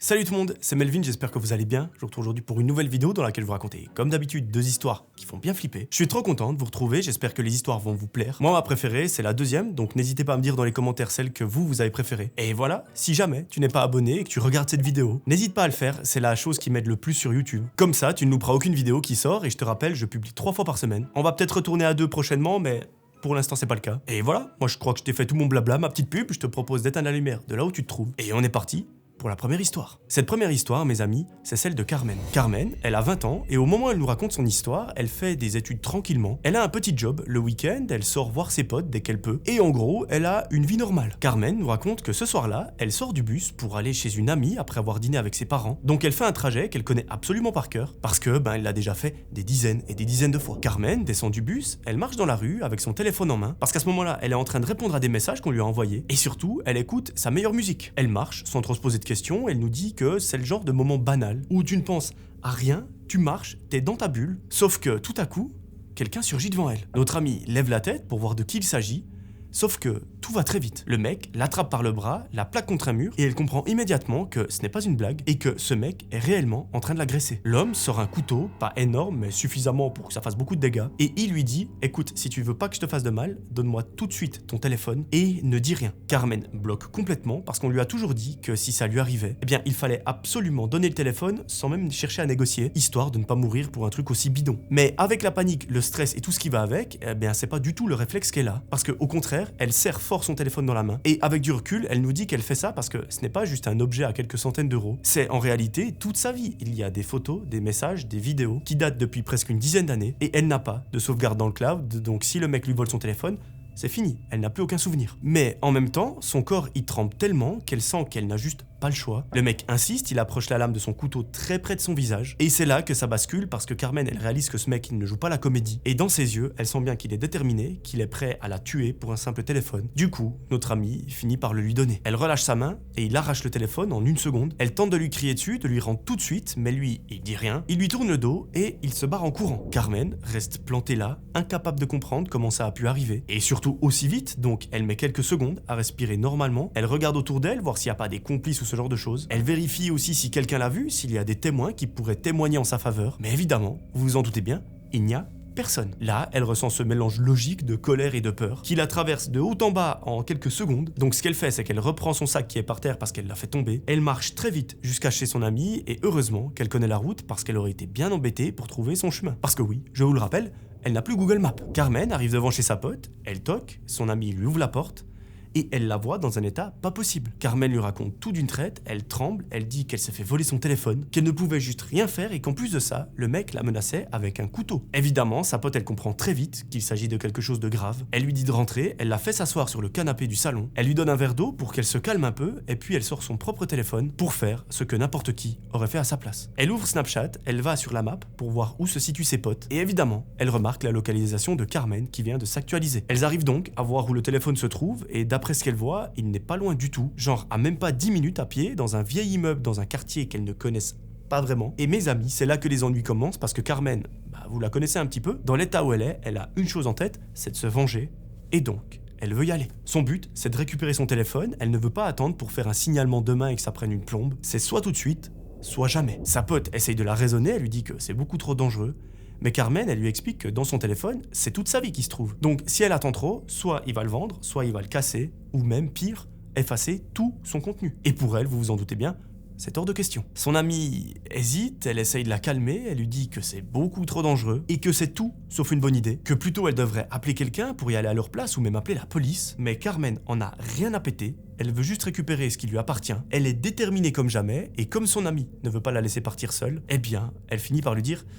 Salut tout le monde, c'est Melvin, j'espère que vous allez bien. Je vous retrouve aujourd'hui pour une nouvelle vidéo dans laquelle je vous raconter, comme d'habitude, 2 histoires qui font bien flipper. Je suis trop content de vous retrouver, j'espère que les histoires vont vous plaire. Moi, ma préférée, c'est la deuxième, donc n'hésitez pas à me dire dans les commentaires celle que vous avez préférée. Et voilà, si jamais tu n'es pas abonné et que tu regardes cette vidéo, n'hésite pas à le faire, c'est la chose qui m'aide le plus sur YouTube. Comme ça, tu ne louperas aucune vidéo qui sort, et je te rappelle, je publie 3 fois par semaine. On va peut-être retourner à 2 prochainement, mais... pour l'instant, c'est pas le cas. Et voilà, moi je crois que je t'ai fait tout mon blabla, ma petite pub, je te propose d'éteindre la lumière de là où tu te trouves. Et on est parti pour la première histoire. Cette première histoire, mes amis, c'est celle de Carmen. Carmen, elle a 20 ans, et au moment où elle nous raconte son histoire, elle fait des études tranquillement. Elle a un petit job, le week-end, elle sort voir ses potes dès qu'elle peut, et en gros, elle a une vie normale. Carmen nous raconte que ce soir-là, elle sort du bus pour aller chez une amie après avoir dîné avec ses parents. Donc elle fait un trajet qu'elle connaît absolument par cœur, parce que, elle l'a déjà fait des dizaines et des dizaines de fois. Carmen descend du bus, elle marche dans la rue avec son téléphone en main, parce qu'à ce moment-là, elle est en train de répondre à des messages qu'on lui a envoyés, et surtout, elle écoute sa meilleure musique. Elle marche sans trop se poser de questions, elle nous dit que c'est le genre de moment banal où tu ne penses à rien, tu marches, t'es dans ta bulle, sauf que tout à coup, quelqu'un surgit devant elle. Notre amie lève la tête pour voir de qui il s'agit, sauf que tout va très vite. Le mec l'attrape par le bras, la plaque contre un mur et elle comprend immédiatement que ce n'est pas une blague et que ce mec est réellement en train de l'agresser. L'homme sort un couteau, pas énorme mais suffisamment pour que ça fasse beaucoup de dégâts, et il lui dit « Écoute, si tu veux pas que je te fasse de mal, donne-moi tout de suite ton téléphone et ne dis rien. » Carmen bloque complètement parce qu'on lui a toujours dit que si ça lui arrivait, il fallait absolument donner le téléphone sans même chercher à négocier, histoire de ne pas mourir pour un truc aussi bidon. Mais avec la panique, le stress et tout ce qui va avec, c'est pas du tout le réflexe qu'elle a, parce qu'au contraire, elle serre fort son téléphone dans la main, et avec du recul, elle nous dit qu'elle fait ça parce que ce n'est pas juste un objet à quelques centaines d'euros, c'est en réalité toute sa vie. Il y a des photos, des messages, des vidéos qui datent depuis presque une dizaine d'années, et elle n'a pas de sauvegarde dans le cloud, donc si le mec lui vole son téléphone, c'est fini, elle n'a plus aucun souvenir. Mais en même temps, son corps y tremble tellement qu'elle sent qu'elle n'a juste pas le choix. Le mec insiste, il approche la lame de son couteau très près de son visage, et c'est là que ça bascule parce que Carmen, elle réalise que ce mec, il ne joue pas la comédie, et dans ses yeux, elle sent bien qu'il est déterminé, qu'il est prêt à la tuer pour un simple téléphone. Du coup, notre amie finit par le lui donner. Elle relâche sa main, et il arrache le téléphone en une seconde. Elle tente de lui crier dessus, de lui rendre tout de suite, mais lui, il dit rien, il lui tourne le dos, et il se barre en courant. Carmen reste plantée là, incapable de comprendre comment ça a pu arriver, et surtout aussi vite, donc elle met quelques secondes à respirer normalement, elle regarde autour d'elle, voir s'il n'y a pas des complices ou ce genre de choses. Elle vérifie aussi si quelqu'un l'a vu, s'il y a des témoins qui pourraient témoigner en sa faveur. Mais évidemment, vous vous en doutez bien, il n'y a personne. Là, elle ressent ce mélange logique de colère et de peur qui la traverse de haut en bas en quelques secondes. Donc ce qu'elle fait, c'est qu'elle reprend son sac qui est par terre parce qu'elle l'a fait tomber. Elle marche très vite jusqu'à chez son amie et heureusement qu'elle connaît la route parce qu'elle aurait été bien embêtée pour trouver son chemin. Parce que oui, je vous le rappelle, elle n'a plus Google Maps. Carmen arrive devant chez sa pote, elle toque, son amie lui ouvre la porte, et elle la voit dans un état pas possible. Carmen lui raconte tout d'une traite, elle tremble, elle dit qu'elle s'est fait voler son téléphone, qu'elle ne pouvait juste rien faire et qu'en plus de ça, le mec la menaçait avec un couteau. Évidemment, sa pote elle comprend très vite qu'il s'agit de quelque chose de grave. Elle lui dit de rentrer, elle la fait s'asseoir sur le canapé du salon, elle lui donne un verre d'eau pour qu'elle se calme un peu et puis elle sort son propre téléphone pour faire ce que n'importe qui aurait fait à sa place. Elle ouvre Snapchat, elle va sur la map pour voir où se situent ses potes et évidemment, elle remarque la localisation de Carmen qui vient de s'actualiser. Elles arrivent donc à voir où le téléphone se trouve et d'après ce qu'elle voit, il n'est pas loin du tout, genre à même pas 10 minutes à pied, dans un vieil immeuble dans un quartier qu'elles ne connaissent pas vraiment. Et mes amis, c'est là que les ennuis commencent parce que Carmen, vous la connaissez un petit peu, dans l'état où elle est, elle a une chose en tête, c'est de se venger, et donc, elle veut y aller. Son but, c'est de récupérer son téléphone, elle ne veut pas attendre pour faire un signalement demain et que ça prenne une plombe, c'est soit tout de suite, soit jamais. Sa pote essaye de la raisonner, elle lui dit que c'est beaucoup trop dangereux, mais Carmen, elle lui explique que dans son téléphone, c'est toute sa vie qui se trouve. Donc si elle attend trop, soit il va le vendre, soit il va le casser, ou même pire, effacer tout son contenu. Et pour elle, vous vous en doutez bien, c'est hors de question. Son amie hésite, elle essaye de la calmer, elle lui dit que c'est beaucoup trop dangereux et que c'est tout sauf une bonne idée, que plutôt elle devrait appeler quelqu'un pour y aller à leur place ou même appeler la police. Mais Carmen en a rien à péter, elle veut juste récupérer ce qui lui appartient, elle est déterminée comme jamais et comme son amie ne veut pas la laisser partir seule, elle finit par lui dire «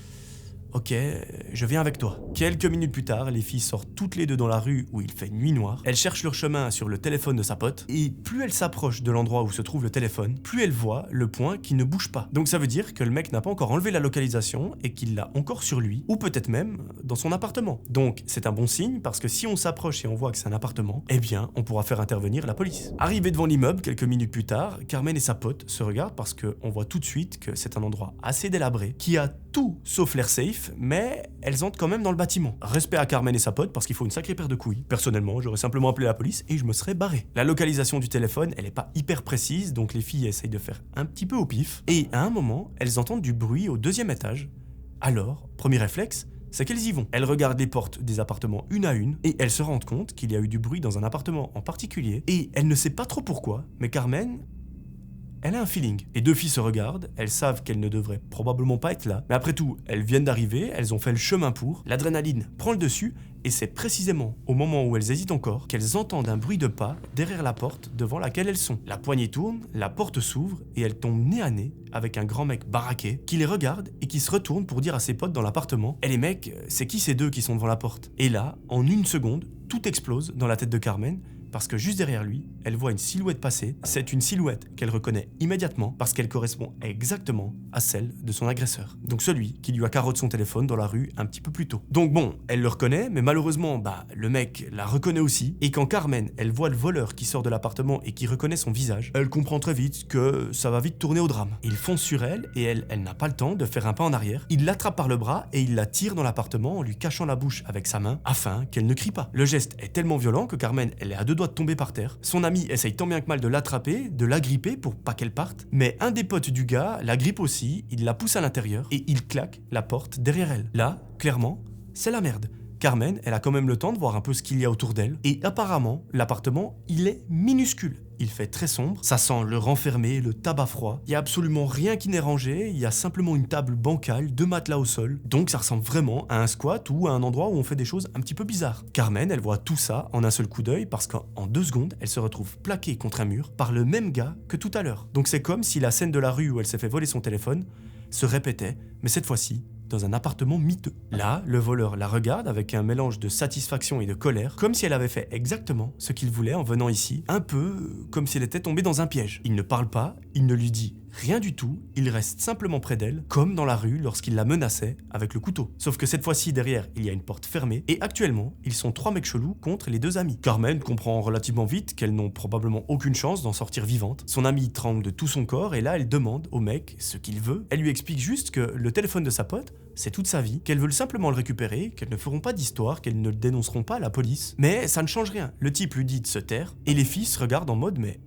Ok, je viens avec toi. » Quelques minutes plus tard, les filles sortent toutes les deux dans la rue où il fait nuit noire. Elles cherchent leur chemin sur le téléphone de sa pote, et plus elles s'approchent de l'endroit où se trouve le téléphone, plus elles voient le point qui ne bouge pas. Donc ça veut dire que le mec n'a pas encore enlevé la localisation et qu'il l'a encore sur lui, ou peut-être même dans son appartement. Donc c'est un bon signe parce que si on s'approche et on voit que c'est un appartement, on pourra faire intervenir la police. Arrivé devant l'immeuble, quelques minutes plus tard, Carmen et sa pote se regardent parce qu'on voit tout de suite que c'est un endroit assez délabré, qui a tout sauf l'air safe, pif, mais elles entrent quand même dans le bâtiment. Respect à Carmen et sa pote parce qu'il faut une sacrée paire de couilles. Personnellement, j'aurais simplement appelé la police et je me serais barré. La localisation du téléphone, elle est pas hyper précise, donc les filles essayent de faire un petit peu au pif. Et à un moment, elles entendent du bruit au 2e étage. Alors, premier réflexe, c'est qu'elles y vont. Elles regardent les portes des appartements une à une et elles se rendent compte qu'il y a eu du bruit dans un appartement en particulier. Et elle ne sait pas trop pourquoi, mais Carmen, elle a un feeling. Les 2 filles se regardent, elles savent qu'elles ne devraient probablement pas être là, mais après tout, elles viennent d'arriver, elles ont fait le chemin pour, l'adrénaline prend le dessus, et c'est précisément au moment où elles hésitent encore qu'elles entendent un bruit de pas derrière la porte devant laquelle elles sont. La poignée tourne, la porte s'ouvre, et elles tombent nez à nez avec un grand mec baraqué qui les regarde et qui se retourne pour dire à ses potes dans l'appartement « Eh les mecs, c'est qui ces 2 qui sont devant la porte ?» Et là, en une seconde, tout explose dans la tête de Carmen, parce que juste derrière lui, elle voit une silhouette passer. C'est une silhouette qu'elle reconnaît immédiatement parce qu'elle correspond exactement à celle de son agresseur. Donc celui qui lui a carotté son téléphone dans la rue un petit peu plus tôt. Donc bon, elle le reconnaît, mais malheureusement, le mec la reconnaît aussi. Et quand Carmen, elle voit le voleur qui sort de l'appartement et qui reconnaît son visage, elle comprend très vite que ça va vite tourner au drame. Il fonce sur elle et elle n'a pas le temps de faire un pas en arrière. Il l'attrape par le bras et il la tire dans l'appartement en lui cachant la bouche avec sa main afin qu'elle ne crie pas. Le geste est tellement violent que Carmen, elle est à 2 doigts de tomber par terre. Son ami essaye tant bien que mal de l'attraper, de l'agripper pour pas qu'elle parte, mais un des potes du gars la grippe aussi, il la pousse à l'intérieur et il claque la porte derrière elle. Là, clairement, c'est la merde. Carmen, elle a quand même le temps de voir un peu ce qu'il y a autour d'elle, et apparemment, l'appartement, il est minuscule. Il fait très sombre, ça sent le renfermé, le tabac froid, il y a absolument rien qui n'est rangé, il y a simplement une table bancale, 2 matelas au sol, donc ça ressemble vraiment à un squat ou à un endroit où on fait des choses un petit peu bizarres. Carmen, elle voit tout ça en un seul coup d'œil parce qu'en 2 secondes, elle se retrouve plaquée contre un mur par le même gars que tout à l'heure. Donc c'est comme si la scène de la rue où elle s'est fait voler son téléphone se répétait, mais cette fois-ci, dans un appartement miteux. Là, le voleur la regarde avec un mélange de satisfaction et de colère, comme si elle avait fait exactement ce qu'il voulait en venant ici, un peu comme si elle était tombée dans un piège. Il ne parle pas, il ne lui dit rien du tout, il reste simplement près d'elle, comme dans la rue lorsqu'il la menaçait avec le couteau. Sauf que cette fois-ci, derrière, il y a une porte fermée, et actuellement, ils sont 3 mecs chelous contre les 2 amis. Carmen comprend relativement vite qu'elles n'ont probablement aucune chance d'en sortir vivante. Son amie tremble de tout son corps, et là, elle demande au mec ce qu'il veut. Elle lui explique juste que le téléphone de sa pote, c'est toute sa vie, qu'elles veulent simplement le récupérer, qu'elles ne feront pas d'histoire, qu'elles ne le dénonceront pas à la police. Mais ça ne change rien. Le type lui dit de se taire, et les filles se regardent en mode « mais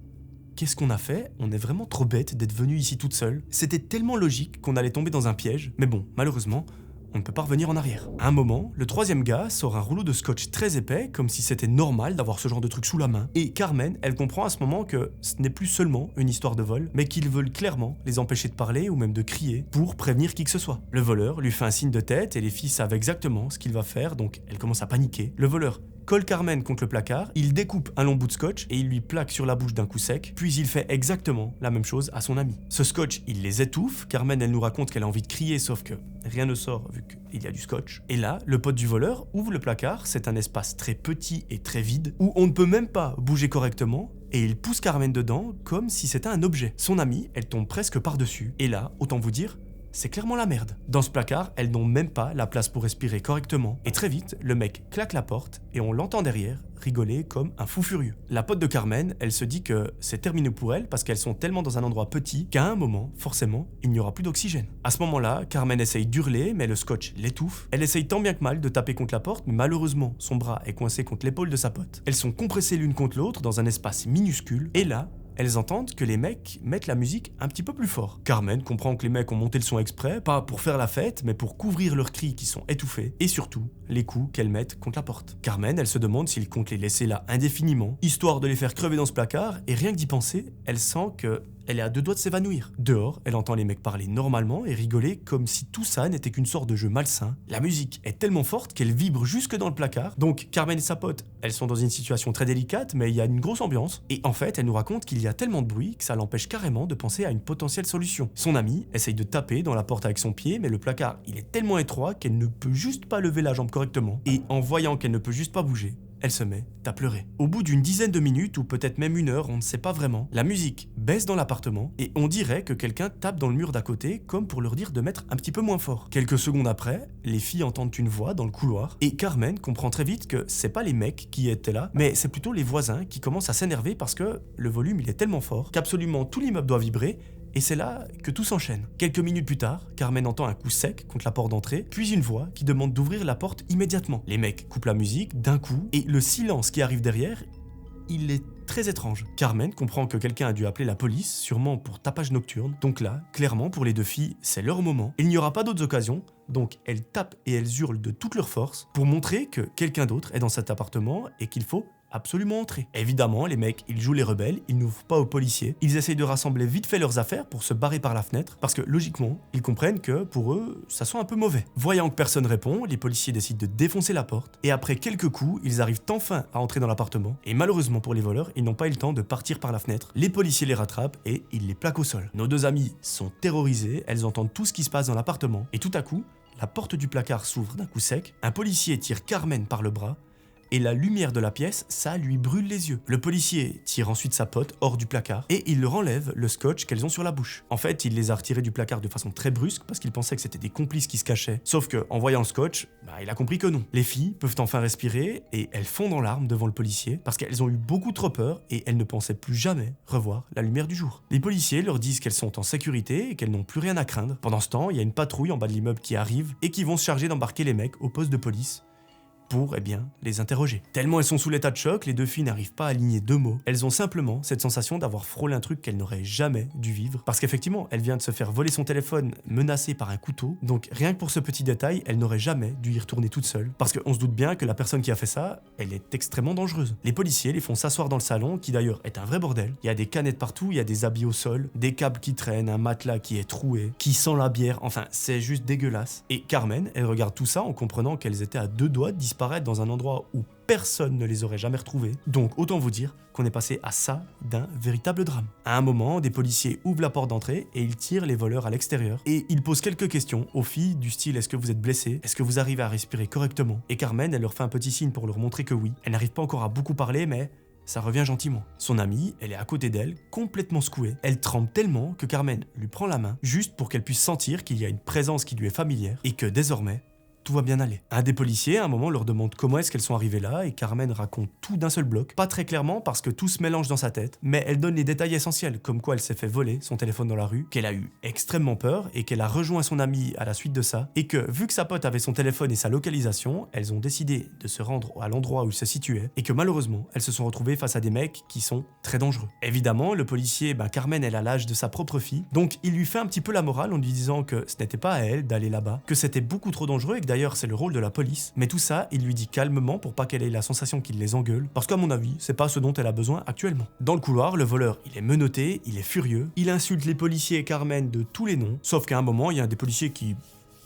qu'est-ce qu'on a fait? On est vraiment trop bête d'être venu ici toute seule. C'était tellement logique qu'on allait tomber dans un piège, mais bon, malheureusement, on ne peut pas revenir en arrière. » À un moment, le 3e gars sort un rouleau de scotch très épais, comme si c'était normal d'avoir ce genre de truc sous la main. Et Carmen, elle comprend à ce moment que ce n'est plus seulement une histoire de vol, mais qu'ils veulent clairement les empêcher de parler ou même de crier pour prévenir qui que ce soit. Le voleur lui fait un signe de tête et les filles savent exactement ce qu'il va faire, donc elles commencent à paniquer. Le voleur colle Carmen contre le placard, il découpe un long bout de scotch et il lui plaque sur la bouche d'un coup sec, puis il fait exactement la même chose à son ami. Ce scotch, il les étouffe, Carmen elle nous raconte qu'elle a envie de crier sauf que rien ne sort vu qu'il y a du scotch. Et là, le pote du voleur ouvre le placard, c'est un espace très petit et très vide, où on ne peut même pas bouger correctement, et il pousse Carmen dedans comme si c'était un objet. Son amie, elle tombe presque par-dessus, et là, autant vous dire, c'est clairement la merde. Dans ce placard, elles n'ont même pas la place pour respirer correctement. Et très vite, le mec claque la porte et on l'entend derrière rigoler comme un fou furieux. La pote de Carmen, elle se dit que c'est terminé pour elle parce qu'elles sont tellement dans un endroit petit qu'à un moment, forcément, il n'y aura plus d'oxygène. À ce moment-là, Carmen essaye d'hurler, mais le scotch l'étouffe. Elle essaye tant bien que mal de taper contre la porte, mais malheureusement, son bras est coincé contre l'épaule de sa pote. Elles sont compressées l'une contre l'autre dans un espace minuscule, et là, elles entendent que les mecs mettent la musique un petit peu plus fort. Carmen comprend que les mecs ont monté le son exprès, pas pour faire la fête, mais pour couvrir leurs cris qui sont étouffés, et surtout, les coups qu'elles mettent contre la porte. Carmen, elle se demande s'ils comptent les laisser là indéfiniment, histoire de les faire crever dans ce placard, et rien que d'y penser, elle sent que elle est à 2 doigts de s'évanouir. Dehors, elle entend les mecs parler normalement et rigoler comme si tout ça n'était qu'une sorte de jeu malsain. La musique est tellement forte qu'elle vibre jusque dans le placard. Donc Carmen et sa pote, elles sont dans une situation très délicate, mais il y a une grosse ambiance. Et en fait, elle nous raconte qu'il y a tellement de bruit que ça l'empêche carrément de penser à une potentielle solution. Son amie essaye de taper dans la porte avec son pied, mais le placard, il est tellement étroit qu'elle ne peut juste pas lever la jambe correctement. Et en voyant qu'elle ne peut juste pas bouger, elle se met à pleurer. Au bout d'une dizaine de minutes, ou peut-être même 1 heure, on ne sait pas vraiment, la musique baisse dans l'appartement et on dirait que quelqu'un tape dans le mur d'à côté comme pour leur dire de mettre un petit peu moins fort. Quelques secondes après, les filles entendent une voix dans le couloir et Carmen comprend très vite que c'est pas les mecs qui étaient là, mais c'est plutôt les voisins qui commencent à s'énerver parce que le volume il est tellement fort qu'absolument tout l'immeuble doit vibrer Et c'est là que tout s'enchaîne. Quelques minutes plus tard, Carmen entend un coup sec contre la porte d'entrée, puis une voix qui demande d'ouvrir la porte immédiatement. Les mecs coupent la musique d'un coup, et le silence qui arrive derrière, il est très étrange. Carmen comprend que quelqu'un a dû appeler la police, sûrement pour tapage nocturne. Donc là, clairement, pour les deux filles, c'est leur moment. Il n'y aura pas d'autres occasions, donc elles tapent et elles hurlent de toute leur force pour montrer que quelqu'un d'autre est dans cet appartement et qu'il faut absolument entrer. Évidemment, les mecs, ils jouent les rebelles, ils n'ouvrent pas aux policiers, ils essayent de rassembler vite fait leurs affaires pour se barrer par la fenêtre, parce que logiquement, ils comprennent que pour eux, ça sent un peu mauvais. Voyant que personne répond, les policiers décident de défoncer la porte, et après quelques coups, ils arrivent enfin à entrer dans l'appartement, et malheureusement pour les voleurs, ils n'ont pas eu le temps de partir par la fenêtre. Les policiers les rattrapent et ils les plaquent au sol. Nos deux amies sont terrorisées, elles entendent tout ce qui se passe dans l'appartement, et tout à coup, la porte du placard s'ouvre d'un coup sec, un policier tire Carmen par le bras, et la lumière de la pièce, ça lui brûle les yeux. Le policier tire ensuite sa pote hors du placard et il leur enlève le scotch qu'elles ont sur la bouche. En fait, il les a retirés du placard de façon très brusque parce qu'il pensait que c'était des complices qui se cachaient. Sauf que, en voyant le scotch, il a compris que non. Les filles peuvent enfin respirer et elles fondent en larmes devant le policier parce qu'elles ont eu beaucoup trop peur et elles ne pensaient plus jamais revoir la lumière du jour. Les policiers leur disent qu'elles sont en sécurité et qu'elles n'ont plus rien à craindre. Pendant ce temps, il y a une patrouille en bas de l'immeuble qui arrive et qui vont se charger d'embarquer les mecs au poste de police pour, les interroger. Tellement elles sont sous l'état de choc, les deux filles n'arrivent pas à aligner deux mots. Elles ont simplement cette sensation d'avoir frôlé un truc qu'elles n'auraient jamais dû vivre. Parce qu'effectivement, elle vient de se faire voler son téléphone menacée par un couteau. Donc rien que pour ce petit détail, elle n'aurait jamais dû y retourner toute seule. Parce qu'on se doute bien que la personne qui a fait ça, elle est extrêmement dangereuse. Les policiers les font s'asseoir dans le salon, qui d'ailleurs est un vrai bordel. Il y a des canettes partout, il y a des habits au sol, des câbles qui traînent, un matelas qui est troué, qui sent la bière, enfin c'est juste dégueulasse. Et Carmen, elle regarde tout ça en comprenant qu'elles étaient à deux doigts de disparaître dans un endroit où personne ne les aurait jamais retrouvées. Donc autant vous dire qu'on est passé à ça d'un véritable drame. À un moment, des policiers ouvrent la porte d'entrée et ils tirent les voleurs à l'extérieur. Et ils posent quelques questions aux filles du style: est-ce que vous êtes blessées? Est-ce que vous arrivez à respirer correctement? Et Carmen, elle leur fait un petit signe pour leur montrer que oui. Elle n'arrive pas encore à beaucoup parler, mais ça revient gentiment. Son amie, elle est à côté d'elle, complètement secouée. Elle tremble tellement que Carmen lui prend la main, juste pour qu'elle puisse sentir qu'il y a une présence qui lui est familière et que désormais, tout va bien aller. Un des policiers, à un moment, leur demande comment est-ce qu'elles sont arrivées là, et Carmen raconte tout d'un seul bloc. Pas très clairement parce que tout se mélange dans sa tête, mais elle donne les détails essentiels, comme quoi elle s'est fait voler son téléphone dans la rue, qu'elle a eu extrêmement peur, et qu'elle a rejoint son amie à la suite de ça, et que, vu que sa pote avait son téléphone et sa localisation, elles ont décidé de se rendre à l'endroit où il se situait, et que malheureusement, elles se sont retrouvées face à des mecs qui sont très dangereux. Évidemment, le policier, Carmen, elle a l'âge de sa propre fille, donc il lui fait un petit peu la morale en lui disant que ce n'était pas à elle d'aller là-bas, que c'était beaucoup trop dangereux et que d'ailleurs c'est le rôle de la police, mais tout ça, il lui dit calmement pour pas qu'elle ait la sensation qu'il les engueule, parce qu'à mon avis, c'est pas ce dont elle a besoin actuellement. Dans le couloir, le voleur, il est menotté, il est furieux, il insulte les policiers et Carmen de tous les noms, sauf qu'à un moment, il y a un des policiers qui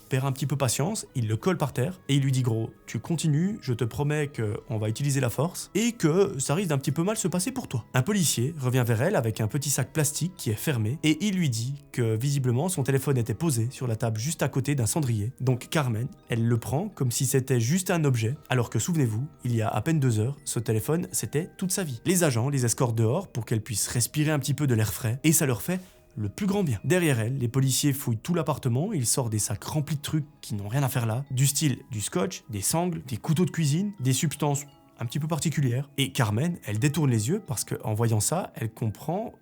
perd un petit peu patience, il le colle par terre et il lui dit: gros, tu continues, je te promets qu'on va utiliser la force et que ça risque d'un petit peu mal se passer pour toi. Un policier revient vers elle avec un petit sac plastique qui est fermé et il lui dit que visiblement son téléphone était posé sur la table juste à côté d'un cendrier. Donc Carmen, elle le prend comme si c'était juste un objet, alors que souvenez-vous, il y a à peine 2 heures, ce téléphone c'était toute sa vie. Les agents les escortent dehors pour qu'elle puisse respirer un petit peu de l'air frais et ça leur fait le plus grand bien. Derrière elle, les policiers fouillent tout l'appartement, ils sortent des sacs remplis de trucs qui n'ont rien à faire là, du style du scotch, des sangles, des couteaux de cuisine, des substances un petit peu particulières. Et Carmen, elle détourne les yeux parce qu'en voyant ça, elle comprend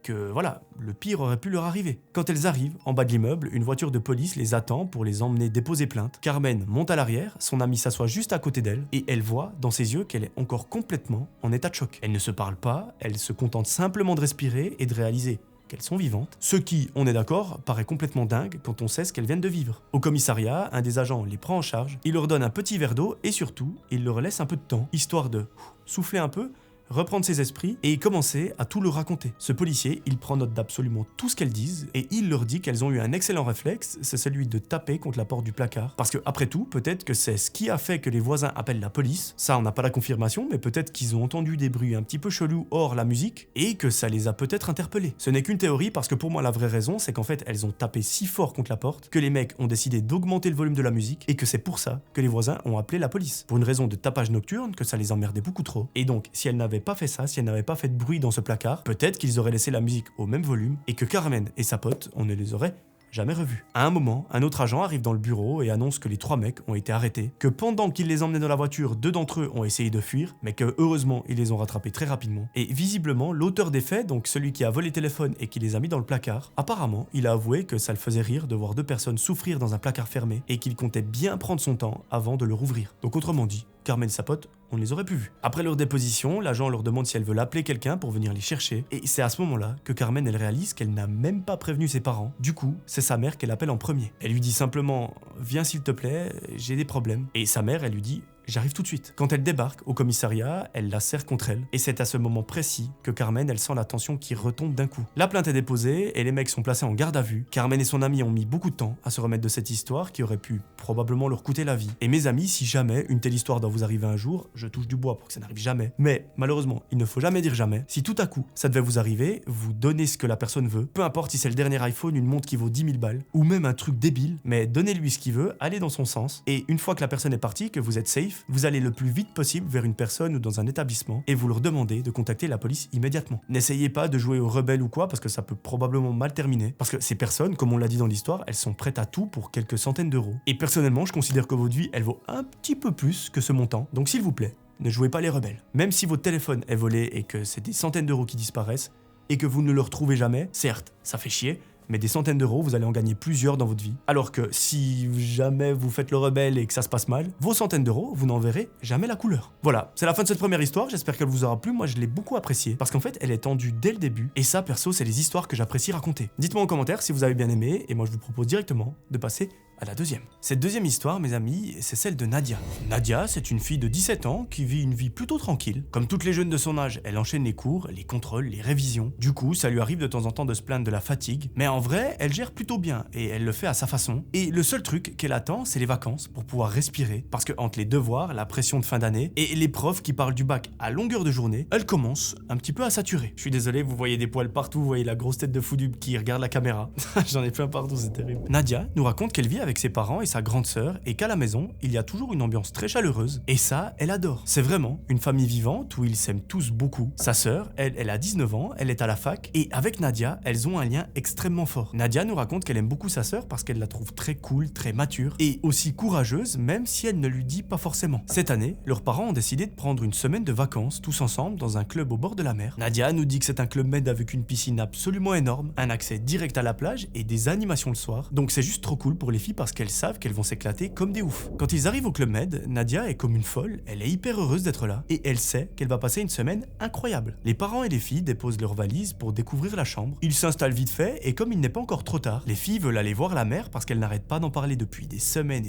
que voilà, le pire aurait pu leur arriver. Quand elles arrivent en bas de l'immeuble, une voiture de police les attend pour les emmener déposer plainte. Carmen monte à l'arrière, son amie s'assoit juste à côté d'elle et elle voit dans ses yeux qu'elle est encore complètement en état de choc. Elle ne se parle pas, elle se contente simplement de respirer et de réaliser qu'elles sont vivantes, ce qui, on est d'accord, paraît complètement dingue quand on sait ce qu'elles viennent de vivre. Au commissariat, un des agents les prend en charge, il leur donne un petit verre d'eau et surtout, il leur laisse un peu de temps, histoire de souffler un peu, reprendre ses esprits et commencer à tout leur raconter. Ce policier, il prend note d'absolument tout ce qu'elles disent et il leur dit qu'elles ont eu un excellent réflexe, c'est celui de taper contre la porte du placard. Parce que, après tout, peut-être que c'est ce qui a fait que les voisins appellent la police. Ça, on n'a pas la confirmation, mais peut-être qu'ils ont entendu des bruits un petit peu chelous hors la musique et que ça les a peut-être interpellés. Ce n'est qu'une théorie parce que pour moi, la vraie raison, c'est qu'en fait, elles ont tapé si fort contre la porte que les mecs ont décidé d'augmenter le volume de la musique et que c'est pour ça que les voisins ont appelé la police. Pour une raison de tapage nocturne, que ça les emmerdait beaucoup trop. Et donc, si elles n'avaient pas fait ça, si elles n'avaient pas fait de bruit dans ce placard, peut-être qu'ils auraient laissé la musique au même volume et que Carmen et sa pote, on ne les aurait jamais revus. À un moment, un autre agent arrive dans le bureau et annonce que les 3 mecs ont été arrêtés, que pendant qu'ils les emmenaient dans la voiture, 2 d'entre eux ont essayé de fuir, mais que heureusement ils les ont rattrapés très rapidement. Et visiblement, l'auteur des faits, donc celui qui a volé le téléphone et qui les a mis dans le placard, apparemment, il a avoué que ça le faisait rire de voir 2 personnes souffrir dans un placard fermé et qu'il comptait bien prendre son temps avant de le rouvrir. Donc autrement dit, Carmen et sa pote, on ne les aurait plus vus. Après leur déposition, l'agent leur demande si elle veut appeler quelqu'un pour venir les chercher, et c'est à ce moment-là que Carmen elle réalise qu'elle n'a même pas prévenu ses parents. Du coup, c'est sa mère qu'elle appelle en premier. Elle lui dit simplement « Viens s'il te plaît, j'ai des problèmes ». Et sa mère, elle lui dit « J'arrive tout de suite ». Quand elle débarque au commissariat, elle la serre contre elle, et c'est à ce moment précis que Carmen, elle sent la tension qui retombe d'un coup. La plainte est déposée, et les mecs sont placés en garde à vue. Carmen et son ami ont mis beaucoup de temps à se remettre de cette histoire qui aurait pu probablement leur coûter la vie. Et mes amis, si jamais une telle histoire doit vous arriver un jour, je touche du bois pour que ça n'arrive jamais. Mais malheureusement, il ne faut jamais dire jamais. Si tout à coup, ça devait vous arriver, vous donnez ce que la personne veut, peu importe si c'est le dernier iPhone, une montre qui vaut 10 000 balles, ou même un truc débile, mais donnez-lui ce qu'il veut, allez dans son sens, et une fois que la personne est partie, que vous êtes safe, vous allez le plus vite possible vers une personne ou dans un établissement, et vous leur demandez de contacter la police immédiatement. N'essayez pas de jouer au rebelle ou quoi, parce que ça peut probablement mal terminer, parce que ces personnes, comme on l'a dit dans l'histoire, elles sont prêtes à tout pour quelques centaines d'euros. Et personnellement, je considère que votre vie, elle vaut un petit peu plus que ce montant, donc s'il vous plaît, ne jouez pas les rebelles. Même si votre téléphone est volé et que c'est des centaines d'euros qui disparaissent, et que vous ne le retrouvez jamais, certes, ça fait chier, mais des centaines d'euros, vous allez en gagner plusieurs dans votre vie. Alors que si jamais vous faites le rebelle et que ça se passe mal, vos centaines d'euros, vous n'en verrez jamais la couleur. Voilà, c'est la fin de cette première histoire, j'espère qu'elle vous aura plu, moi je l'ai beaucoup appréciée, parce qu'en fait elle est tendue dès le début, et ça perso c'est les histoires que j'apprécie raconter. Dites-moi en commentaire si vous avez bien aimé, et moi je vous propose directement de passer à la deuxième. Cette deuxième histoire, mes amis, c'est celle de Nadia. Nadia, c'est une fille de 17 ans qui vit une vie plutôt tranquille. Comme toutes les jeunes de son âge, elle enchaîne les cours, les contrôles, les révisions. Du coup, ça lui arrive de temps en temps de se plaindre de la fatigue, mais en vrai, elle gère plutôt bien et elle le fait à sa façon. Et le seul truc qu'elle attend, c'est les vacances pour pouvoir respirer, parce que entre les devoirs, la pression de fin d'année et les profs qui parlent du bac à longueur de journée, elle commence un petit peu à saturer. Je suis désolé, vous voyez des poils partout, vous voyez la grosse tête de Foudub qui regarde la caméra. J'en ai plein partout, c'est terrible. Nadia nous raconte qu'elle vit avec ses parents et sa grande sœur et qu'à la maison, il y a toujours une ambiance très chaleureuse et ça, elle adore. C'est vraiment une famille vivante où ils s'aiment tous beaucoup. Sa sœur, elle a 19 ans, elle est à la fac et avec Nadia, elles ont un lien extrêmement fort. Nadia nous raconte qu'elle aime beaucoup sa sœur parce qu'elle la trouve très cool, très mature et aussi courageuse même si elle ne lui dit pas forcément. Cette année, leurs parents ont décidé de prendre une semaine de vacances tous ensemble dans un club au bord de la mer. Nadia nous dit que c'est un club med avec une piscine absolument énorme, un accès direct à la plage et des animations le soir. Donc c'est juste trop cool pour les filles parce qu'elles savent qu'elles vont s'éclater comme des oufs. Quand ils arrivent au Club Med, Nadia est comme une folle, elle est hyper heureuse d'être là et elle sait qu'elle va passer une semaine incroyable. Les parents et les filles déposent leurs valises pour découvrir la chambre. Ils s'installent vite fait et comme il n'est pas encore trop tard, les filles veulent aller voir la mer parce qu'elles n'arrêtent pas d'en parler depuis des semaines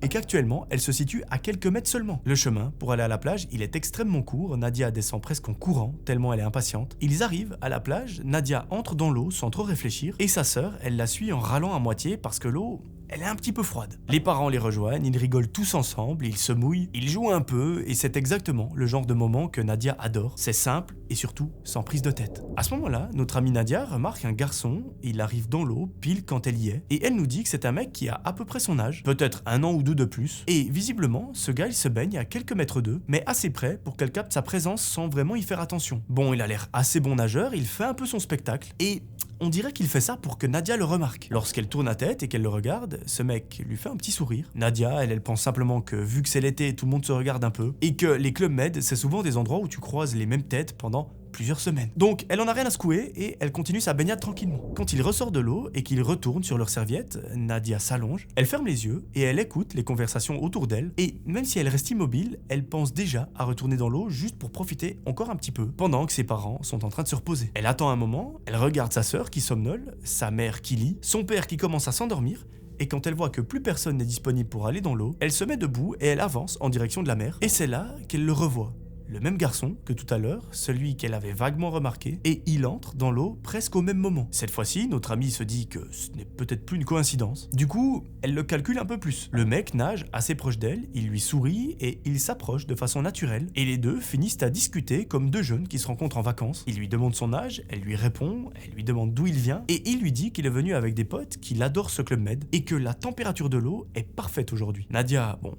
et qu'actuellement elle se situe à quelques mètres seulement. Le chemin pour aller à la plage, il est extrêmement court, Nadia descend presque en courant tellement elle est impatiente. Ils arrivent à la plage, Nadia entre dans l'eau sans trop réfléchir et sa sœur, elle la suit en râlant à moitié parce que l'eau elle est un petit peu froide. Les parents les rejoignent, ils rigolent tous ensemble, ils se mouillent, ils jouent un peu et c'est exactement le genre de moment que Nadia adore. C'est simple et surtout sans prise de tête. À ce moment-là, notre amie Nadia remarque un garçon, il arrive dans l'eau pile quand elle y est et elle nous dit que c'est un mec qui a à peu près son âge, peut-être 1 an ou 2 de plus et visiblement ce gars il se baigne à quelques mètres d'eux mais assez près pour qu'elle capte sa présence sans vraiment y faire attention. Bon, il a l'air assez bon nageur, il fait un peu son spectacle et on dirait qu'il fait ça pour que Nadia le remarque. Lorsqu'elle tourne la tête et qu'elle le regarde, ce mec lui fait un petit sourire. Nadia, elle pense simplement que vu que c'est l'été, tout le monde se regarde un peu, et que les clubs med, c'est souvent des endroits où tu croises les mêmes têtes pendant plusieurs semaines. Donc, elle en a rien à secouer et elle continue sa baignade tranquillement. Quand il ressort de l'eau et qu'il retourne sur leur serviette, Nadia s'allonge, elle ferme les yeux et elle écoute les conversations autour d'elle et même si elle reste immobile, elle pense déjà à retourner dans l'eau juste pour profiter encore un petit peu pendant que ses parents sont en train de se reposer. Elle attend un moment, elle regarde sa sœur qui somnole, sa mère qui lit, son père qui commence à s'endormir et quand elle voit que plus personne n'est disponible pour aller dans l'eau, elle se met debout et elle avance en direction de la mer et c'est là qu'elle le revoit. Le même garçon que tout à l'heure, celui qu'elle avait vaguement remarqué, et il entre dans l'eau presque au même moment. Cette fois-ci, notre amie se dit que ce n'est peut-être plus une coïncidence. Du coup, elle le calcule un peu plus. Le mec nage assez proche d'elle, il lui sourit et il s'approche de façon naturelle. Et les deux finissent à discuter comme 2 jeunes qui se rencontrent en vacances. Il lui demande son âge, elle lui répond, elle lui demande d'où il vient, et il lui dit qu'il est venu avec des potes, qu'il adore ce club med, et que la température de l'eau est parfaite aujourd'hui. Nadia, bon,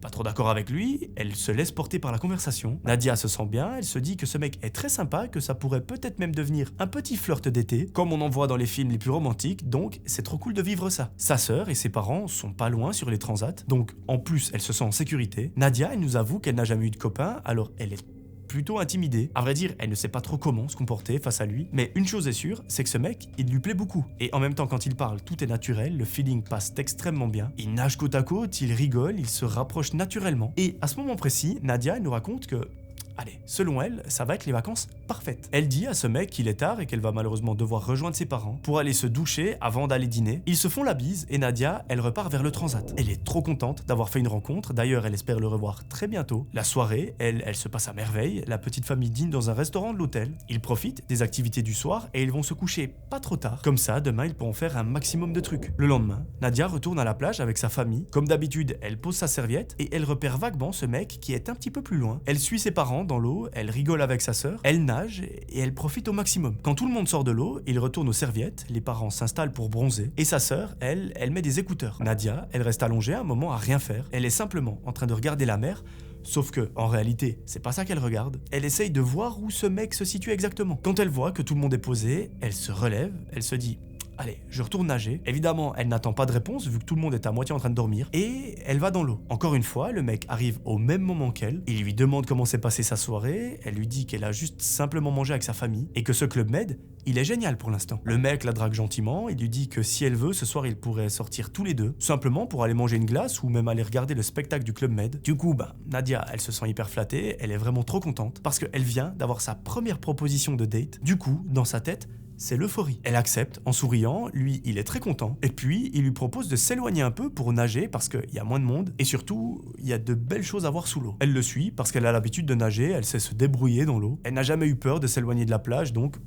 pas trop d'accord avec lui, elle se laisse porter par la conversation. Nadia se sent bien, elle se dit que ce mec est très sympa, que ça pourrait peut-être même devenir un petit flirt d'été, comme on en voit dans les films les plus romantiques, donc c'est trop cool de vivre ça. Sa sœur et ses parents sont pas loin sur les transats, donc en plus elle se sent en sécurité. Nadia, elle nous avoue qu'elle n'a jamais eu de copain, alors elle est plutôt intimidée. À vrai dire, elle ne sait pas trop comment se comporter face à lui, mais une chose est sûre, c'est que ce mec, il lui plaît beaucoup. Et en même temps, quand il parle, tout est naturel, le feeling passe extrêmement bien. Il nage côte à côte, il rigole, il se rapproche naturellement. Et à ce moment précis, Nadia, elle nous raconte que allez, selon elle, ça va être les vacances parfaites. Elle dit à ce mec qu'il est tard et qu'elle va malheureusement devoir rejoindre ses parents pour aller se doucher avant d'aller dîner. Ils se font la bise et Nadia, elle repart vers le transat. Elle est trop contente d'avoir fait une rencontre, d'ailleurs elle espère le revoir très bientôt. La soirée, elle se passe à merveille, la petite famille dîne dans un restaurant de l'hôtel. Ils profitent des activités du soir et ils vont se coucher pas trop tard. Comme ça, demain ils pourront faire un maximum de trucs. Le lendemain, Nadia retourne à la plage avec sa famille. Comme d'habitude, elle pose sa serviette et elle repère vaguement ce mec qui est un petit peu plus loin. Elle suit ses parents dans l'eau, elle rigole avec sa sœur, elle nage et elle profite au maximum. Quand tout le monde sort de l'eau, il retourne aux serviettes, les parents s'installent pour bronzer et sa sœur, elle met des écouteurs. Nadia, elle reste allongée un moment à rien faire, elle est simplement en train de regarder la mer. Sauf que, en réalité, c'est pas ça qu'elle regarde. Elle essaye de voir où ce mec se situe exactement. Quand elle voit que tout le monde est posé, elle se relève, elle se dit allez, je retourne nager. Évidemment, elle n'attend pas de réponse vu que tout le monde est à moitié en train de dormir. Et elle va dans l'eau. Encore une fois, le mec arrive au même moment qu'elle. Il lui demande comment s'est passée sa soirée. Elle lui dit qu'elle a juste simplement mangé avec sa famille. Et que ce Club Med, il est génial pour l'instant. Le mec la drague gentiment. Il lui dit que si elle veut, ce soir, ils pourraient sortir tous les deux. Simplement pour aller manger une glace ou même aller regarder le spectacle du Club Med. Du coup, Nadia, elle se sent hyper flattée. Elle est vraiment trop contente. Parce qu'elle vient d'avoir sa première proposition de date. Du coup, dans sa tête, c'est l'euphorie. Elle accepte en souriant, lui il est très content, et puis il lui propose de s'éloigner un peu pour nager parce qu'il y a moins de monde, et surtout il y a de belles choses à voir sous l'eau. Elle le suit parce qu'elle a l'habitude de nager, elle sait se débrouiller dans l'eau, elle n'a jamais eu peur de s'éloigner de la plage, donc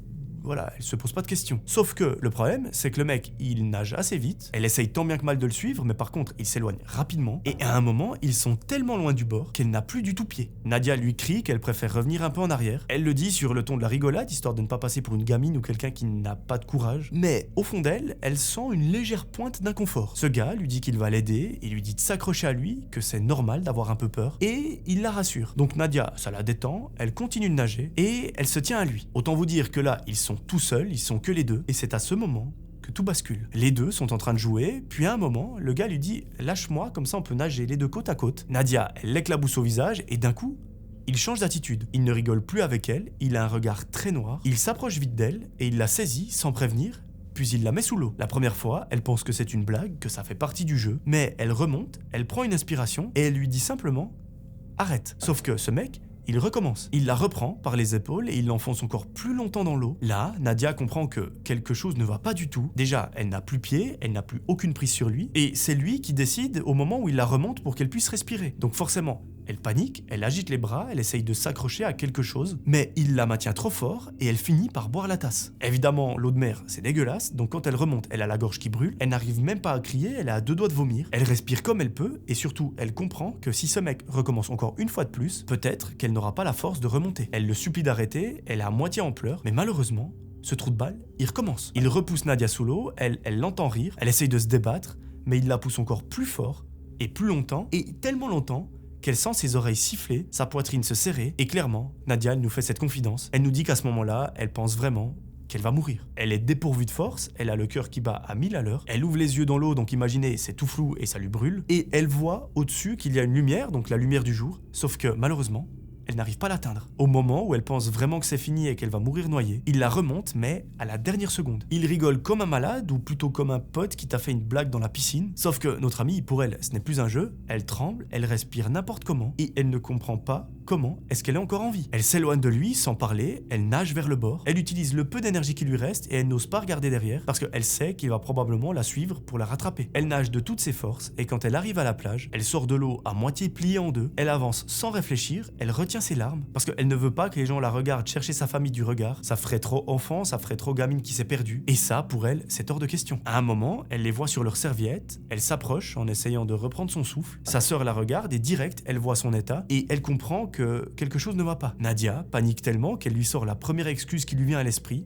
voilà, elle se pose pas de questions. Sauf que le problème, c'est que le mec, il nage assez vite, elle essaye tant bien que mal de le suivre, mais par contre, il s'éloigne rapidement, et à un moment, ils sont tellement loin du bord qu'elle n'a plus du tout pied. Nadia lui crie qu'elle préfère revenir un peu en arrière. Elle le dit sur le ton de la rigolade, histoire de ne pas passer pour une gamine ou quelqu'un qui n'a pas de courage. Mais au fond d'elle, elle sent une légère pointe d'inconfort. Ce gars lui dit qu'il va l'aider, il lui dit de s'accrocher à lui, que c'est normal d'avoir un peu peur, et il la rassure. Donc Nadia, ça la détend, elle continue de nager, et elle se tient à lui. Autant vous dire que là, ils sont tout seuls, ils sont que les deux, et c'est à ce moment que tout bascule. Les deux sont en train de jouer, puis à un moment, le gars lui dit « Lâche-moi, comme ça on peut nager les deux côte à côte ». Nadia, elle l'éclabousse au visage, et d'un coup, il change d'attitude. Il ne rigole plus avec elle, il a un regard très noir, il s'approche vite d'elle, et il la saisit sans prévenir, puis il la met sous l'eau. La première fois, elle pense que c'est une blague, que ça fait partie du jeu, mais elle remonte, elle prend une inspiration, et elle lui dit simplement « Arrête ». Sauf que ce mec, il recommence. Il la reprend par les épaules et il l'enfonce encore plus longtemps dans l'eau. Là, Nadia comprend que quelque chose ne va pas du tout. Déjà, elle n'a plus pied, elle n'a plus aucune prise sur lui, et c'est lui qui décide au moment où il la remonte pour qu'elle puisse respirer. Donc forcément, elle panique, elle agite les bras, elle essaye de s'accrocher à quelque chose, mais il la maintient trop fort et elle finit par boire la tasse. Évidemment, l'eau de mer, c'est dégueulasse, donc quand elle remonte, elle a la gorge qui brûle, elle n'arrive même pas à crier, elle est à deux doigts de vomir, elle respire comme elle peut, et surtout, elle comprend que si ce mec recommence encore une fois de plus, peut-être qu'elle n'aura pas la force de remonter. Elle le supplie d'arrêter, elle est à moitié en pleurs, mais malheureusement, ce trou de balle, il recommence. Il repousse Nadia sous l'eau, elle l'entend rire, elle essaye de se débattre, mais il la pousse encore plus fort, et plus longtemps, et tellement longtemps, qu'elle sent ses oreilles siffler, sa poitrine se serrer, et clairement, Nadia elle nous fait cette confidence. Elle nous dit qu'à ce moment-là, elle pense vraiment qu'elle va mourir. Elle est dépourvue de force, elle a le cœur qui bat à 1000 à l'heure, elle ouvre les yeux dans l'eau, donc imaginez, c'est tout flou et ça lui brûle, et elle voit au-dessus qu'il y a une lumière, donc la lumière du jour, sauf que malheureusement, elle n'arrive pas à l'atteindre. Au moment où elle pense vraiment que c'est fini et qu'elle va mourir noyée, il la remonte, mais à la dernière seconde. Il rigole comme un malade, ou plutôt comme un pote qui t'a fait une blague dans la piscine. Sauf que notre amie, pour elle, ce n'est plus un jeu, elle tremble, elle respire n'importe comment, et elle ne comprend pas comment est-ce qu'elle est encore en vie. Elle s'éloigne de lui sans parler, elle nage vers le bord, elle utilise le peu d'énergie qui lui reste et elle n'ose pas regarder derrière parce qu'elle sait qu'il va probablement la suivre pour la rattraper. Elle nage de toutes ses forces et quand elle arrive à la plage, elle sort de l'eau à moitié pliée en deux, elle avance sans réfléchir, elle retient ses larmes parce qu'elle ne veut pas que les gens la regardent chercher sa famille du regard, ça ferait trop enfant, ça ferait trop gamine qui s'est perdue, et ça pour elle c'est hors de question. À un moment, elle les voit sur leur serviette, elle s'approche en essayant de reprendre son souffle, sa sœur la regarde et direct elle voit son état et elle comprend que quelque chose ne va pas. Nadia panique tellement qu'elle lui sort la première excuse qui lui vient à l'esprit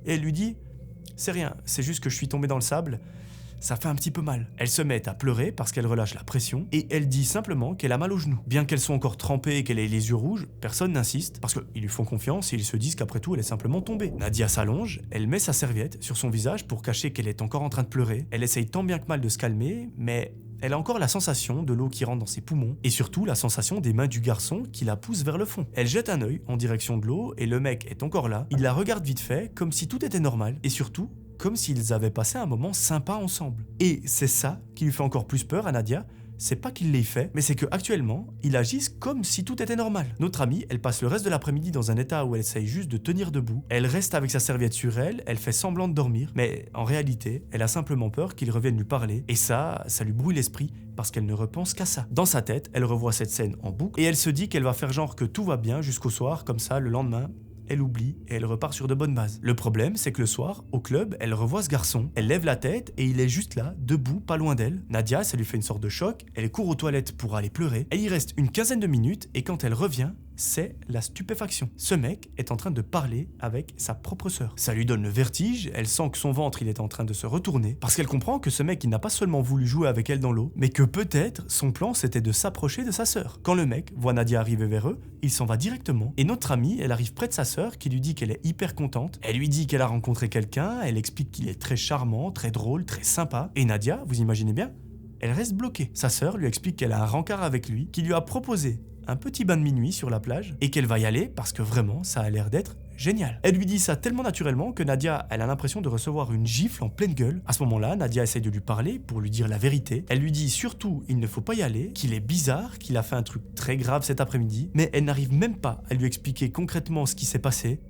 et elle lui dit « C'est rien, c'est juste que je suis tombée dans le sable, ça fait un petit peu mal. Elle se met à pleurer parce qu'elle relâche la pression et elle dit simplement qu'elle a mal aux genoux. Bien qu'elles soient encore trempées et qu'elle ait les yeux rouges, personne n'insiste parce qu'ils lui font confiance et ils se disent qu'après tout elle est simplement tombée. Nadia s'allonge, elle met sa serviette sur son visage pour cacher qu'elle est encore en train de pleurer. Elle essaye tant bien que mal de se calmer, mais elle a encore la sensation de l'eau qui rentre dans ses poumons et surtout la sensation des mains du garçon qui la poussent vers le fond. Elle jette un œil en direction de l'eau et le mec est encore là. Il la regarde vite fait comme si tout était normal et surtout comme s'ils avaient passé un moment sympa ensemble. Et c'est ça qui lui fait encore plus peur à Nadia. C'est pas qu'il l'ait fait, mais c'est qu'actuellement, il agisse comme si tout était normal. Notre amie, elle passe le reste de l'après-midi dans un état où elle essaye juste de tenir debout. Elle reste avec sa serviette sur elle, elle fait semblant de dormir, mais en réalité, elle a simplement peur qu'il revienne lui parler, et ça lui brouille l'esprit parce qu'elle ne repense qu'à ça. Dans sa tête, elle revoit cette scène en boucle, et elle se dit qu'elle va faire genre que tout va bien jusqu'au soir, comme ça, le lendemain, elle oublie et elle repart sur de bonnes bases. Le problème, c'est que le soir, au club, elle revoit ce garçon, elle lève la tête et il est juste là, debout, pas loin d'elle. Nadia, ça lui fait une sorte de choc, elle court aux toilettes pour aller pleurer, elle y reste une quinzaine de minutes et quand elle revient, c'est la stupéfaction. Ce mec est en train de parler avec sa propre sœur. Ça lui donne le vertige, elle sent que son ventre il est en train de se retourner, parce qu'elle comprend que ce mec il n'a pas seulement voulu jouer avec elle dans l'eau, mais que peut-être son plan c'était de s'approcher de sa sœur. Quand le mec voit Nadia arriver vers eux, il s'en va directement, et notre amie, elle arrive près de sa sœur qui lui dit qu'elle est hyper contente, elle lui dit qu'elle a rencontré quelqu'un, elle explique qu'il est très charmant, très drôle, très sympa, et Nadia, vous imaginez bien, elle reste bloquée. Sa sœur lui explique qu'elle a un rencard avec lui, qui lui a proposé un petit bain de minuit sur la plage et qu'elle va y aller parce que vraiment ça a l'air d'être génial. Elle lui dit ça tellement naturellement que Nadia, elle a l'impression de recevoir une gifle en pleine gueule. À ce moment-là, Nadia essaye de lui parler pour lui dire la vérité. Elle lui dit surtout il ne faut pas y aller, qu'il est bizarre, qu'il a fait un truc très grave cet après-midi, mais elle n'arrive même pas à lui expliquer concrètement ce qui s'est passé,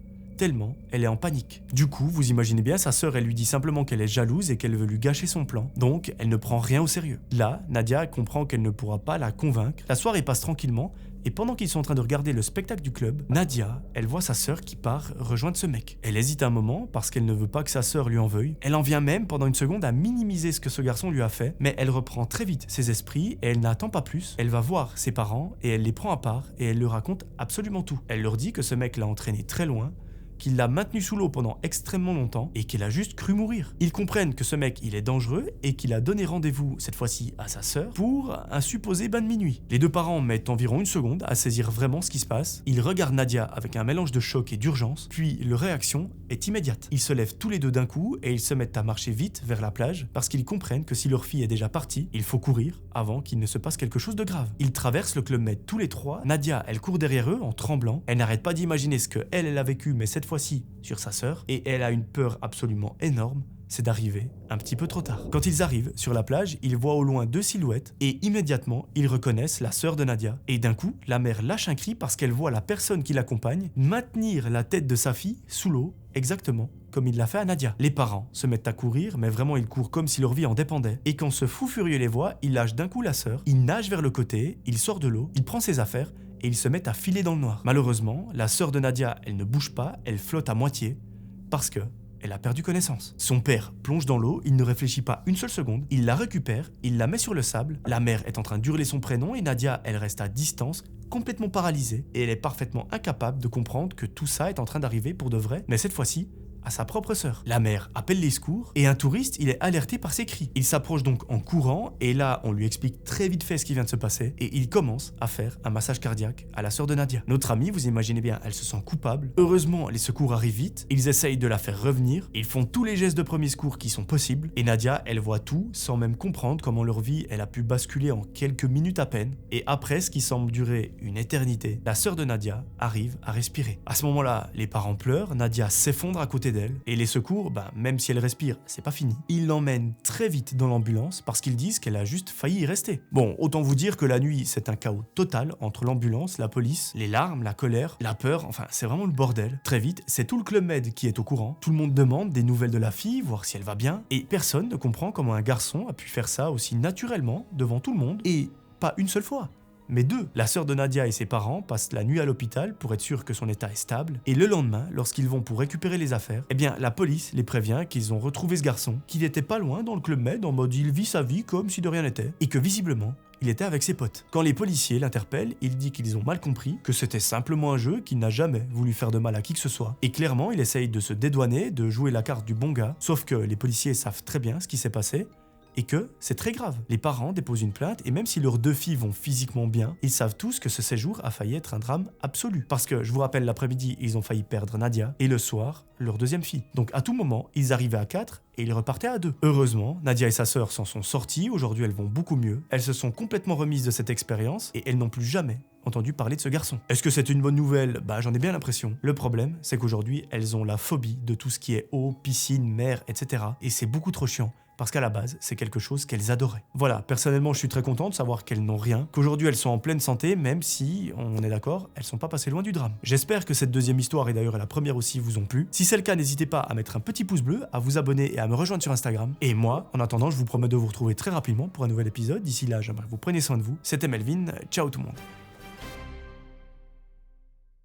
tellement elle est en panique. Du coup, vous imaginez bien, sa sœur, elle lui dit simplement qu'elle est jalouse et qu'elle veut lui gâcher son plan. Donc, elle ne prend rien au sérieux. Là, Nadia comprend qu'elle ne pourra pas la convaincre. La soirée passe tranquillement et pendant qu'ils sont en train de regarder le spectacle du club, Nadia, elle voit sa sœur qui part rejoindre ce mec. Elle hésite un moment parce qu'elle ne veut pas que sa sœur lui en veuille. Elle en vient même pendant une seconde à minimiser ce que ce garçon lui a fait, mais elle reprend très vite ses esprits et elle n'attend pas plus. Elle va voir ses parents et elle les prend à part et elle leur raconte absolument tout. Elle leur dit que ce mec l'a entraîné très loin, qu'il l'a maintenu sous l'eau pendant extrêmement longtemps et qu'il a juste cru mourir. Ils comprennent que ce mec, il est dangereux et qu'il a donné rendez-vous, cette fois-ci à sa sœur, pour un supposé bain de minuit. Les deux parents mettent environ une seconde à saisir vraiment ce qui se passe. Ils regardent Nadia avec un mélange de choc et d'urgence, puis leur réaction est immédiate. Ils se lèvent tous les deux d'un coup et ils se mettent à marcher vite vers la plage parce qu'ils comprennent que si leur fille est déjà partie, il faut courir avant qu'il ne se passe quelque chose de grave. Ils traversent le Club Med tous les trois. Nadia, elle court derrière eux en tremblant. Elle n'arrête pas d'imaginer ce qu'elle a vécu, mais cette fois-ci sur sa sœur, et elle a une peur absolument énorme, c'est d'arriver un petit peu trop tard. Quand ils arrivent sur la plage, ils voient au loin deux silhouettes et immédiatement, ils reconnaissent la sœur de Nadia. Et d'un coup, la mère lâche un cri parce qu'elle voit la personne qui l'accompagne maintenir la tête de sa fille sous l'eau, exactement comme il l'a fait à Nadia. Les parents se mettent à courir, mais vraiment ils courent comme si leur vie en dépendait. Et quand ce fou furieux les voit, il lâche d'un coup la sœur, il nage vers le côté, il sort de l'eau, il prend ses affaires et ils se mettent à filer dans le noir. Malheureusement, la sœur de Nadia, elle ne bouge pas, elle flotte à moitié, parce que elle a perdu connaissance. Son père plonge dans l'eau, il ne réfléchit pas une seule seconde, il la récupère, il la met sur le sable, la mère est en train d'hurler son prénom et Nadia, elle reste à distance, complètement paralysée, et elle est parfaitement incapable de comprendre que tout ça est en train d'arriver pour de vrai, mais cette fois-ci, à sa propre sœur. La mère appelle les secours et un touriste, il est alerté par ses cris. Il s'approche donc en courant et là, on lui explique très vite fait ce qui vient de se passer et il commence à faire un massage cardiaque à la sœur de Nadia. Notre amie, vous imaginez bien, elle se sent coupable. Heureusement, les secours arrivent vite, ils essayent de la faire revenir, ils font tous les gestes de premier secours qui sont possibles et Nadia, elle voit tout sans même comprendre comment leur vie, elle a pu basculer en quelques minutes à peine et après ce qui semble durer une éternité, la sœur de Nadia arrive à respirer. À ce moment-là, les parents pleurent, Nadia s'effondre à côté d'elle et les secours, même si elle respire, c'est pas fini. Ils l'emmènent très vite dans l'ambulance parce qu'ils disent qu'elle a juste failli y rester. Bon, autant vous dire que la nuit, c'est un chaos total entre l'ambulance, la police, les larmes, la colère, la peur, enfin c'est vraiment le bordel. Très vite, c'est tout le Club Med qui est au courant. Tout le monde demande des nouvelles de la fille, voir si elle va bien, et personne ne comprend comment un garçon a pu faire ça aussi naturellement devant tout le monde, et pas une seule fois. Mais deux, la sœur de Nadia et ses parents passent la nuit à l'hôpital pour être sûr que son état est stable, et le lendemain, lorsqu'ils vont pour récupérer les affaires, la police les prévient qu'ils ont retrouvé ce garçon, qu'il était pas loin dans le Club Med en mode il vit sa vie comme si de rien n'était, et que visiblement, il était avec ses potes. Quand les policiers l'interpellent, il dit qu'ils ont mal compris, que c'était simplement un jeu, qu'il n'a jamais voulu faire de mal à qui que ce soit. Et clairement, il essaye de se dédouaner, de jouer la carte du bon gars, sauf que les policiers savent très bien ce qui s'est passé, et que c'est très grave. Les parents déposent une plainte et même si leurs 2 filles vont physiquement bien, ils savent tous que ce séjour a failli être un drame absolu. Parce que, je vous rappelle, l'après-midi, ils ont failli perdre Nadia et le soir, leur 2e fille. Donc à tout moment, ils arrivaient à 4 et ils repartaient à 2. Heureusement, Nadia et sa sœur s'en sont sorties, aujourd'hui elles vont beaucoup mieux. Elles se sont complètement remises de cette expérience et elles n'ont plus jamais entendu parler de ce garçon. Est-ce que c'est une bonne nouvelle? Bah j'en ai bien l'impression. Le problème, c'est qu'aujourd'hui, elles ont la phobie de tout ce qui est eau, piscine, mer, etc. Et c'est beaucoup trop chiant. Parce qu'à la base, c'est quelque chose qu'elles adoraient. Voilà, personnellement, je suis très content de savoir qu'elles n'ont rien, qu'aujourd'hui elles sont en pleine santé, même si, on est d'accord, elles sont pas passées loin du drame. J'espère que cette 2e histoire, et d'ailleurs la première aussi, vous ont plu. Si c'est le cas, n'hésitez pas à mettre un petit pouce bleu, à vous abonner et à me rejoindre sur Instagram. Et moi, en attendant, je vous promets de vous retrouver très rapidement pour un nouvel épisode. D'ici là, j'aimerais que vous preniez soin de vous. C'était Melvin, ciao tout le monde.